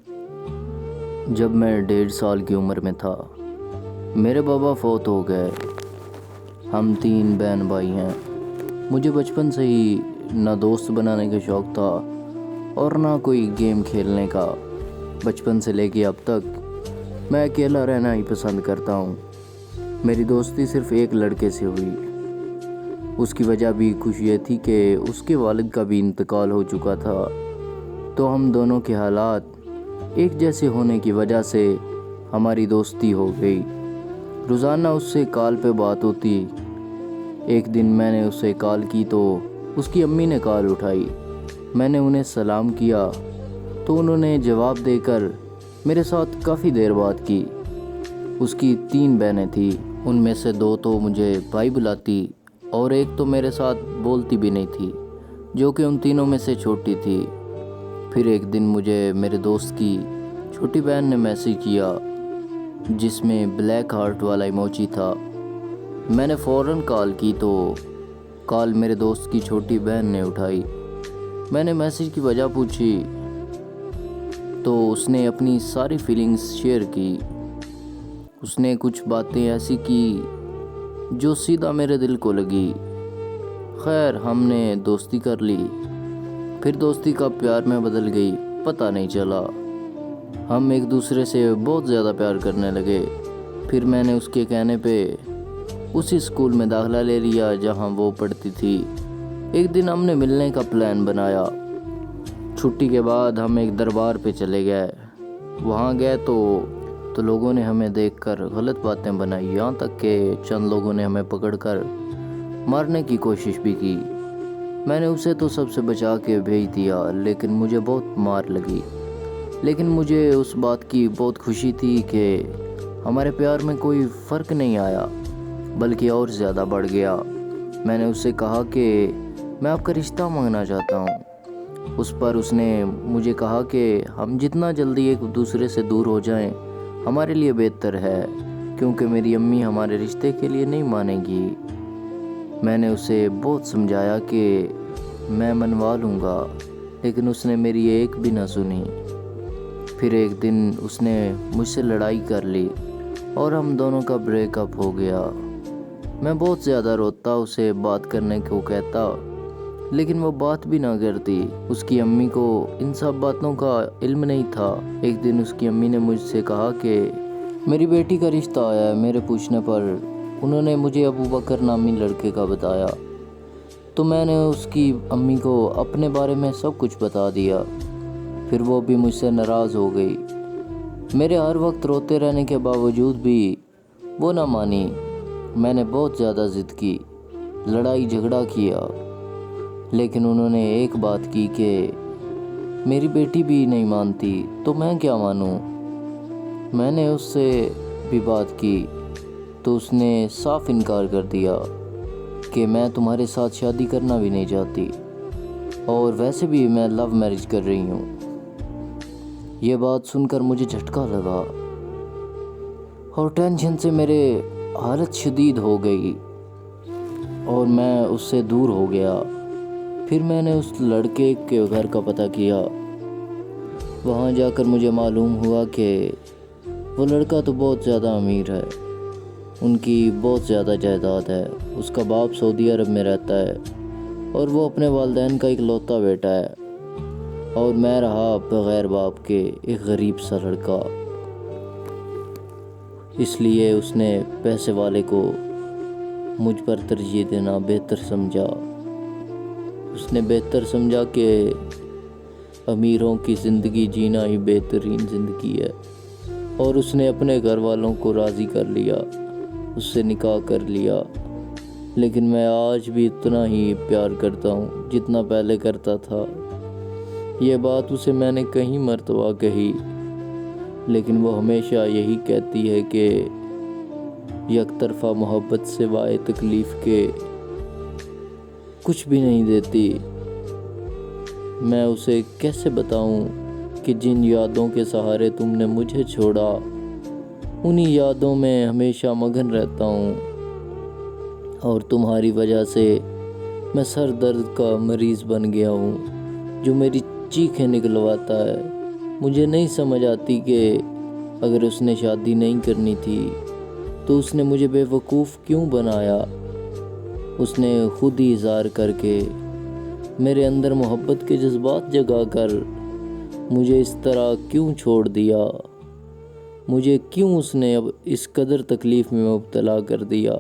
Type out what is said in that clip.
جب میں 1.5 سال کی عمر میں تھا میرے بابا فوت ہو گئے۔ ہم 3 بہن بھائی ہیں۔ مجھے بچپن سے ہی نہ دوست بنانے کا شوق تھا اور نہ کوئی گیم کھیلنے کا۔ بچپن سے لے کے اب تک میں اکیلا رہنا ہی پسند کرتا ہوں۔ میری دوستی صرف ایک لڑکے سے ہوئی۔ اس کی وجہ بھی کچھ یہ تھی کہ اس کے والد کا بھی انتقال ہو چکا تھا، تو ہم دونوں کے حالات ایک جیسے ہونے کی وجہ سے ہماری دوستی ہو گئی۔ روزانہ اس سے کال پہ بات ہوتی۔ ایک دن میں نے اسے کال کی تو اس کی امی نے کال اٹھائی۔ میں نے انہیں سلام کیا تو انہوں نے جواب دے کر میرے ساتھ کافی دیر بات کی۔ اس کی 3 بہنیں تھیں، ان میں سے 2 تو مجھے بھائی بلاتی اور ایک تو میرے ساتھ بولتی بھی نہیں تھی، جو کہ ان تینوں میں سے چھوٹی تھی۔ پھر ایک دن مجھے میرے دوست کی چھوٹی بہن نے میسیج کیا جس میں بلیک ہارٹ والا ایموجی تھا۔ میں نے فوراً کال کی تو کال میرے دوست کی چھوٹی بہن نے اٹھائی۔ میں نے میسیج کی وجہ پوچھی تو اس نے اپنی ساری فیلنگز شیئر کی۔ اس نے کچھ باتیں ایسی کی جو سیدھا میرے دل کو لگی۔ خیر، ہم نے دوستی کر لی۔ پھر دوستی کا پیار میں بدل گئی، پتہ نہیں چلا۔ ہم ایک دوسرے سے بہت زیادہ پیار کرنے لگے۔ پھر میں نے اس کے کہنے پہ اسی اسکول میں داخلہ لے لیا جہاں وہ پڑھتی تھی۔ ایک دن ہم نے ملنے کا پلان بنایا۔ چھٹی کے بعد ہم ایک دربار پہ چلے گئے۔ وہاں گئے تو لوگوں نے ہمیں دیکھ کر غلط باتیں بنائی، یہاں تک کہ چند لوگوں نے ہمیں پکڑ کر مارنے کی کوشش بھی کی۔ میں نے اسے تو سب سے بچا کے بھیج دیا، لیکن مجھے بہت مار لگی۔ لیکن مجھے اس بات کی بہت خوشی تھی کہ ہمارے پیار میں کوئی فرق نہیں آیا، بلکہ اور زیادہ بڑھ گیا۔ میں نے اس سے کہا کہ میں آپ کا رشتہ مانگنا چاہتا ہوں۔ اس پر اس نے مجھے کہا کہ ہم جتنا جلدی ایک دوسرے سے دور ہو جائیں ہمارے لیے بہتر ہے، کیونکہ میری امی ہمارے رشتے کے لیے نہیں مانے گی۔ میں نے اسے بہت سمجھایا کہ میں منوا لوں گا، لیکن اس نے میری ایک بھی نہ سنی۔ پھر ایک دن اس نے مجھ سے لڑائی کر لی اور ہم دونوں کا بریک اپ ہو گیا۔ میں بہت زیادہ روتا، اسے بات کرنے کو کہتا، لیکن وہ بات بھی نہ کرتی۔ اس کی امی کو ان سب باتوں کا علم نہیں تھا۔ ایک دن اس کی امی نے مجھ سے کہا کہ میری بیٹی کا رشتہ آیا ہے۔ میرے پوچھنے پر انہوں نے مجھے ابوبکر نامی لڑکے کا بتایا، تو میں نے اس کی امی کو اپنے بارے میں سب کچھ بتا دیا۔ پھر وہ بھی مجھ سے ناراض ہو گئی۔ میرے ہر وقت روتے رہنے کے باوجود بھی وہ نہ مانی۔ میں نے بہت زیادہ ضد کی، لڑائی جھگڑا کیا، لیکن انہوں نے ایک بات کی کہ میری بیٹی بھی نہیں مانتی تو میں کیا مانوں۔ میں نے اس سے بھی بات کی تو اس نے صاف انکار کر دیا کہ میں تمہارے ساتھ شادی کرنا بھی نہیں چاہتی، اور ویسے بھی میں لو میرج کر رہی ہوں۔ یہ بات سن کر مجھے جھٹکا لگا اور ٹینشن سے میرے حالت شدید ہو گئی اور میں اس سے دور ہو گیا۔ پھر میں نے اس لڑکے کے گھر کا پتہ کیا۔ وہاں جا کر مجھے معلوم ہوا کہ وہ لڑکا تو بہت زیادہ امیر ہے، ان کی بہت زیادہ جائیداد ہے۔ اس کا باپ سعودی عرب میں رہتا ہے اور وہ اپنے والدین کا اکلوتا بیٹا ہے، اور میں رہا بغیر باپ کے ایک غریب سا لڑکا۔ اس لیے اس نے پیسے والے کو مجھ پر ترجیح دینا بہتر سمجھا۔ اس نے بہتر سمجھا کہ امیروں کی زندگی جینا ہی بہترین زندگی ہے، اور اس نے اپنے گھر والوں کو راضی کر لیا، اس سے نکاح کر لیا۔ لیکن میں آج بھی اتنا ہی پیار کرتا ہوں جتنا پہلے کرتا تھا۔ یہ بات اسے میں نے کئی مرتبہ کہی، لیکن وہ ہمیشہ یہی کہتی ہے کہ یک طرفہ محبت سوائے تکلیف کے کچھ بھی نہیں دیتی۔ میں اسے کیسے بتاؤں کہ جن یادوں کے سہارے تم نے مجھے چھوڑا، انہی یادوں میں ہمیشہ مگن رہتا ہوں، اور تمہاری وجہ سے میں سر درد کا مریض بن گیا ہوں جو میری چیخیں نکلواتا ہے۔ مجھے نہیں سمجھ آتی کہ اگر اس نے شادی نہیں کرنی تھی تو اس نے مجھے بے وقوف کیوں بنایا۔ اس نے خود ہی اظہار کر کے میرے اندر محبت کے جذبات جگا کر مجھے اس طرح کیوں چھوڑ دیا۔ مجھے کیوں اس نے اب اس قدر تکلیف میں مبتلا کر دیا۔